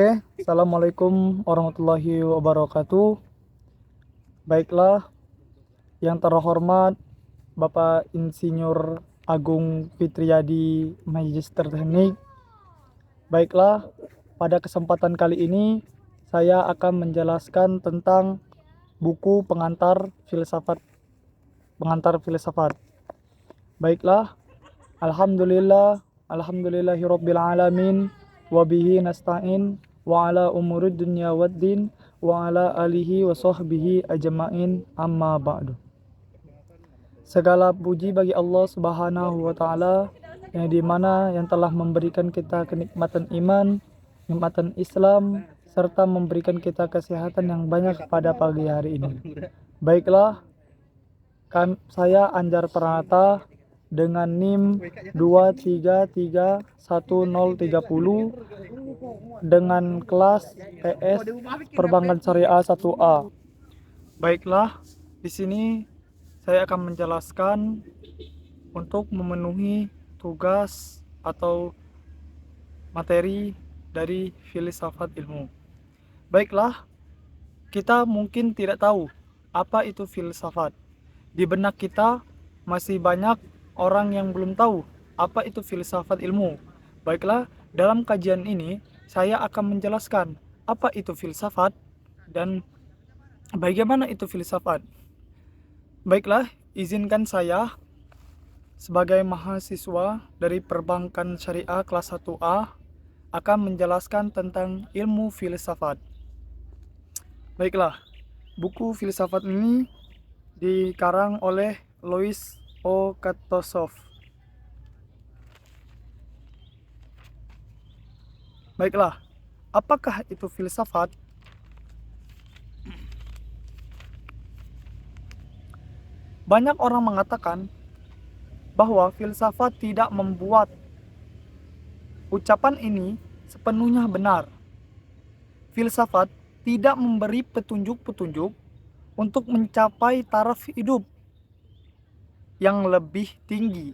Oke, Assalamualaikum warahmatullahi wabarakatuh. Baiklah, yang terhormat Bapak Insinyur Agung Fitriyadi, Magister Teknik. Baiklah, pada kesempatan kali ini saya akan menjelaskan tentang buku pengantar filsafat. Baiklah, Alhamdulillahirabbil alamin wa bihi nasta'in wa ala umurud dunya waddin wa ala alihi wa sahbihi ajma'in amma ba'du. Segala puji bagi Allah Subhanahu wa taala yang telah memberikan kita kenikmatan iman, kenikmatan Islam, serta memberikan kita kesehatan yang banyak pada pagi hari ini. Baiklah, saya Anjar Pranata dengan NIM 2331030 dengan kelas PS Perbankan Syariah 1A. Baiklah, di sini saya akan menjelaskan untuk memenuhi tugas atau materi dari filsafat ilmu. Baiklah, kita mungkin tidak tahu apa itu filsafat. Di benak kita masih banyak orang yang belum tahu apa itu filsafat ilmu. Baiklah, dalam kajian ini saya akan menjelaskan apa itu filsafat dan bagaimana itu filsafat. Baiklah, izinkan saya sebagai mahasiswa dari Perbankan Syariah kelas 1A akan menjelaskan tentang ilmu filsafat. Baiklah, buku filsafat ini dikarang oleh Louis O. Katosov. Baiklah, apakah itu filsafat? Banyak orang mengatakan bahwa filsafat tidak membuat. Ucapan ini sepenuhnya benar. Filsafat tidak memberi petunjuk-petunjuk untuk mencapai taraf hidup yang lebih tinggi.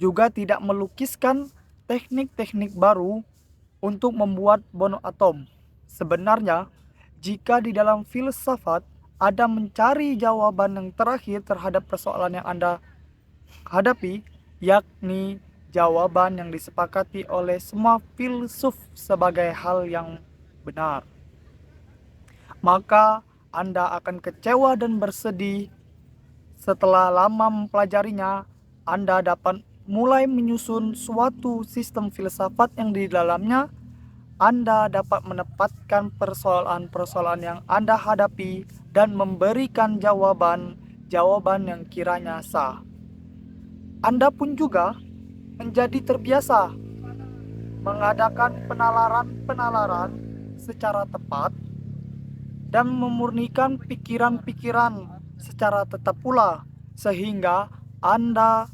Juga tidak melukiskan teknik-teknik baru untuk membuat bom atom. Sebenarnya, jika di dalam filsafat ada mencari jawaban yang terakhir terhadap persoalan yang Anda hadapi, yakni jawaban yang disepakati oleh semua filsuf sebagai hal yang benar, maka Anda akan kecewa dan bersedih. Setelah lama mempelajarinya, Anda dapat mulai menyusun suatu sistem filsafat yang di dalamnya Anda dapat menempatkan persoalan-persoalan yang Anda hadapi dan memberikan jawaban yang kiranya sah. Anda pun juga menjadi terbiasa mengadakan penalaran secara tepat dan memurnikan pikiran-pikiran secara tetap pula, sehingga Anda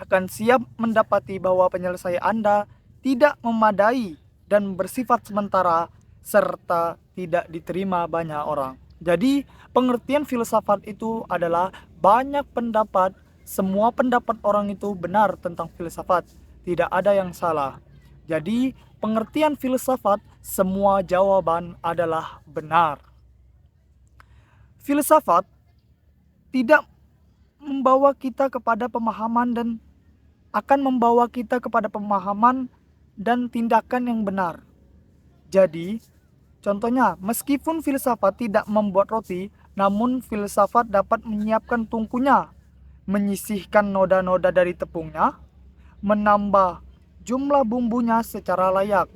akan siap mendapati bahwa penyelesaian Anda tidak memadai dan bersifat sementara serta tidak diterima banyak orang. Jadi, pengertian filsafat itu adalah banyak pendapat, semua pendapat orang itu benar tentang filsafat, tidak ada yang salah. Jadi, pengertian filsafat, semua jawaban adalah benar. Filsafat tidak membawa kita kepada pemahaman dan akan membawa kita kepada pemahaman dan tindakan yang benar. Jadi, contohnya, meskipun filsafat tidak membuat roti, namun filsafat dapat menyiapkan tungkunya, menyisihkan noda-noda dari tepungnya, menambah jumlah bumbunya secara layak,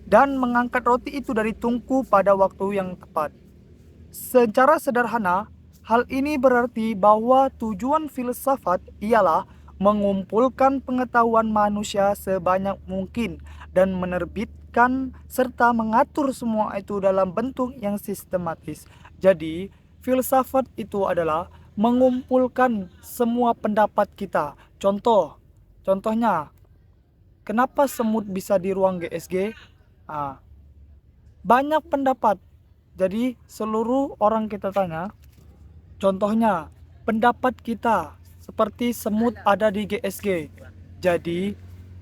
dan mengangkat roti itu dari tungku pada waktu yang tepat. Secara sederhana, hal ini berarti bahwa tujuan filsafat ialah mengumpulkan pengetahuan manusia sebanyak mungkin dan menerbitkan serta mengatur semua itu dalam bentuk yang sistematis. Jadi, filsafat itu adalah mengumpulkan semua pendapat kita. Contohnya, kenapa semut bisa di ruang GSG? Banyak pendapat. Jadi seluruh orang kita tanya, contohnya pendapat kita seperti semut ada di GSG. Jadi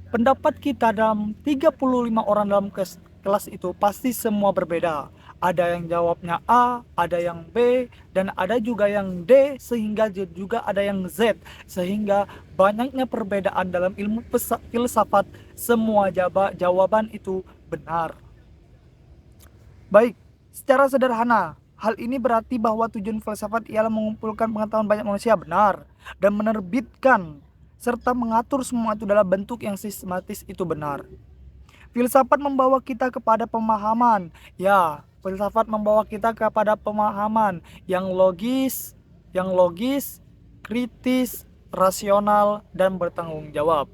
Pendapat kita dalam 35 orang dalam kelas itu pasti semua berbeda. Ada yang jawabnya A, ada yang B, dan ada juga yang D, sehingga juga ada yang Z. Sehingga banyaknya perbedaan dalam ilmu filsafat, semua jawaban itu benar. Baik, secara sederhana, hal ini berarti bahwa tujuan filsafat ialah mengumpulkan pengetahuan banyak manusia, benar, dan menerbitkan serta mengatur semua itu dalam bentuk yang sistematis, itu benar. Filsafat membawa kita kepada pemahaman. Ya, filsafat membawa kita kepada pemahaman yang logis, kritis, rasional, dan bertanggung jawab.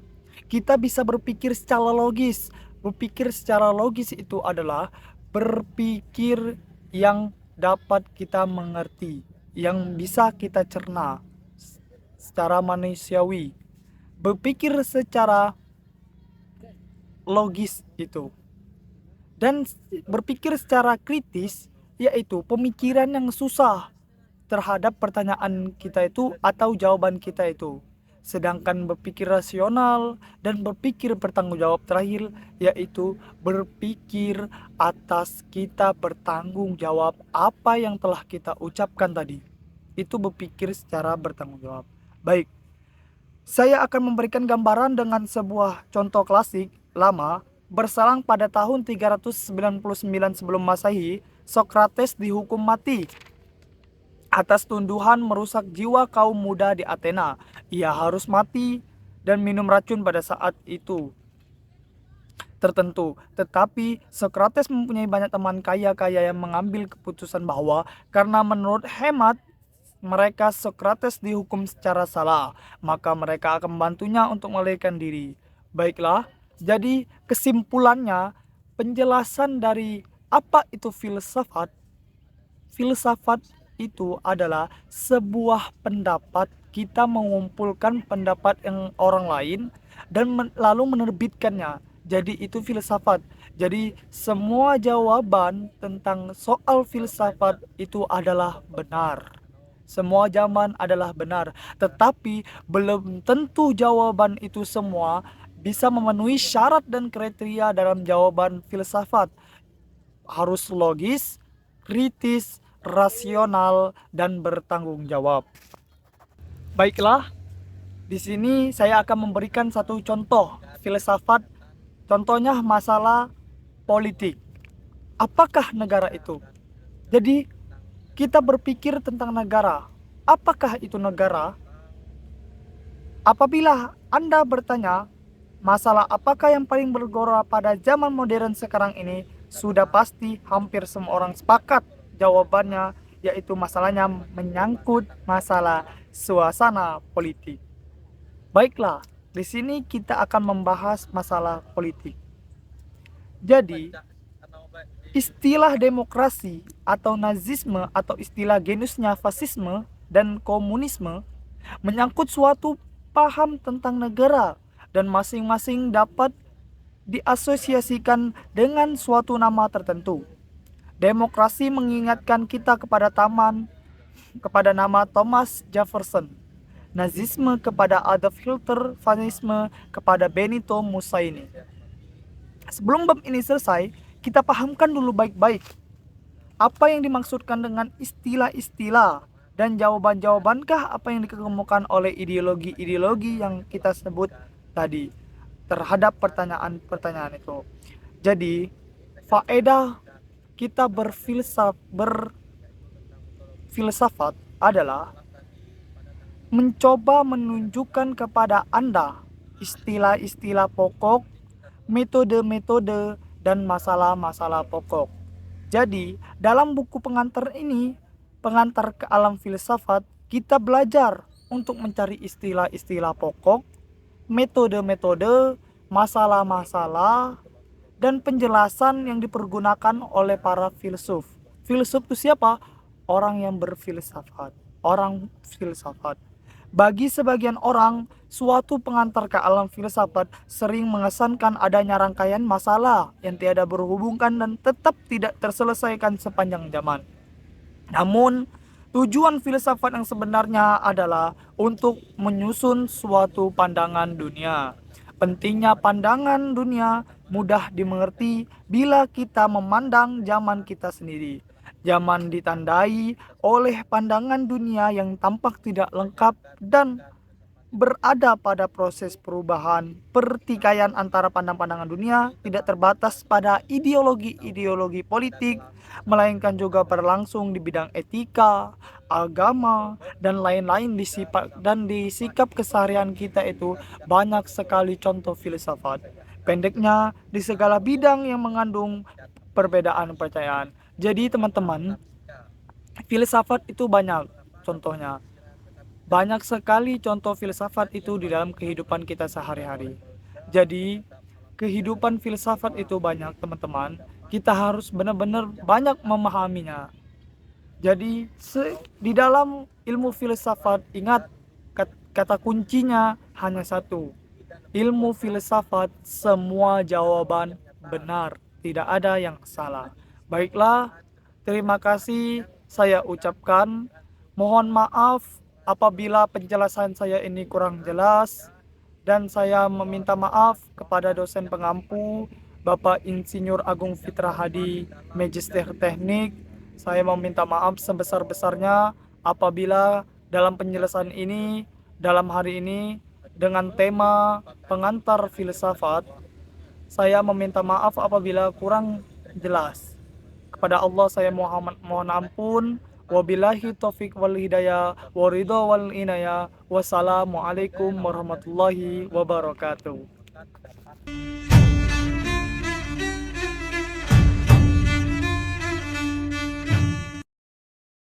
Kita bisa berpikir secara logis. Berpikir secara logis itu adalah berpikir yang dapat kita mengerti, yang bisa kita cerna secara manusiawi. Berpikir secara logis itu, dan berpikir secara kritis, yaitu pemikiran yang susah terhadap pertanyaan kita itu atau jawaban kita itu. Sedangkan berpikir rasional dan berpikir bertanggung jawab terakhir, yaitu berpikir atas kita bertanggung jawab apa yang telah kita ucapkan tadi. Itu berpikir secara bertanggung jawab. Baik, saya akan memberikan gambaran dengan sebuah contoh klasik lama. Berselang pada tahun 399 sebelum Masehi, Sokrates dihukum mati atas tuduhan merusak jiwa kaum muda di Athena. Ia harus mati dan minum racun pada saat itu tertentu. Tetapi Sokrates mempunyai banyak teman kaya-kaya yang mengambil keputusan bahwa karena menurut hemat mereka Sokrates dihukum secara salah, maka mereka akan membantunya untuk melarikan diri. Baiklah, jadi kesimpulannya, penjelasan dari apa itu filsafat. Filsafat itu adalah sebuah pendapat, kita mengumpulkan pendapat yang orang lain dan lalu menerbitkannya. Jadi itu filsafat. Jadi semua jawaban tentang soal filsafat itu adalah benar. Semua jawaban adalah benar, tetapi belum tentu jawaban itu semua bisa memenuhi syarat dan kriteria dalam jawaban filsafat. Harus logis, kritis, rasional, dan bertanggung jawab. Baiklah, di sini saya akan memberikan satu contoh filsafat. Contohnya masalah politik. Apakah negara itu? Jadi kita berpikir tentang negara. Apakah itu negara? Apabila Anda bertanya, masalah apakah yang paling bergora pada zaman modern sekarang ini, sudah pasti hampir semua orang sepakat jawabannya, yaitu masalahnya menyangkut masalah suasana politik. Baiklah, di sini kita akan membahas masalah politik. Jadi, istilah demokrasi atau nazisme atau istilah genusnya fasisme dan komunisme menyangkut suatu paham tentang negara dan masing-masing dapat diasosiasikan dengan suatu nama tertentu. Demokrasi mengingatkan kita kepada nama Thomas Jefferson. Nazisme kepada Adolf Hitler, fasisme kepada Benito Mussolini. Sebelum bab ini selesai, kita pahamkan dulu baik-baik apa yang dimaksudkan dengan istilah-istilah dan jawaban-jawabankah apa yang dikemukakan oleh ideologi-ideologi yang kita sebut tadi terhadap pertanyaan-pertanyaan itu. Jadi, faedah kita berfilsafat adalah mencoba menunjukkan kepada Anda istilah-istilah pokok, metode-metode, dan masalah-masalah pokok. Jadi, dalam buku pengantar ini, pengantar ke alam filsafat, kita belajar untuk mencari istilah-istilah pokok, metode-metode, masalah-masalah, dan penjelasan yang dipergunakan oleh para filsuf. Filsuf itu siapa? Orang yang berfilsafat. Orang filsafat. Bagi sebagian orang, suatu pengantar ke alam filsafat sering mengesankan adanya rangkaian masalah yang tiada berhubungkan dan tetap tidak terselesaikan sepanjang zaman. Namun, tujuan filsafat yang sebenarnya adalah untuk menyusun suatu pandangan dunia, Pentingnya pandangan dunia mudah dimengerti bila kita memandang zaman kita sendiri. Zaman ditandai oleh pandangan dunia yang tampak tidak lengkap dan berada pada proses perubahan. Pertikaian antara pandang-pandangan dunia tidak terbatas pada ideologi-ideologi politik, melainkan juga berlangsung di bidang etika, agama, dan lain-lain di sikap keseharian kita itu banyak sekali contoh filsafat. Pendeknya, di segala bidang yang mengandung perbedaan kepercayaan. Jadi teman-teman, filsafat itu banyak contohnya. Banyak sekali contoh filsafat itu di dalam kehidupan kita sehari-hari. Jadi, kehidupan filsafat itu banyak, teman-teman. Kita harus benar-benar banyak memahaminya. Jadi, di dalam ilmu filsafat, ingat kata kuncinya hanya satu. Ilmu filsafat, semua jawaban benar, tidak ada yang salah. Baiklah, terima kasih saya ucapkan. Mohon maaf apabila penjelasan saya ini kurang jelas, dan saya meminta maaf kepada dosen pengampu Bapak Insinyur Agung Fitra Hadi, Magister Teknik. Saya meminta maaf sebesar-besarnya apabila dalam penjelasan ini, dalam hari ini, dengan tema pengantar filsafat, saya meminta maaf apabila kurang jelas. Kepada Allah saya mohon ampun. Wabillahi taufik wal hidayah wa ridha wal inayah. Wassalamualaikum warahmatullahi wabarakatuh.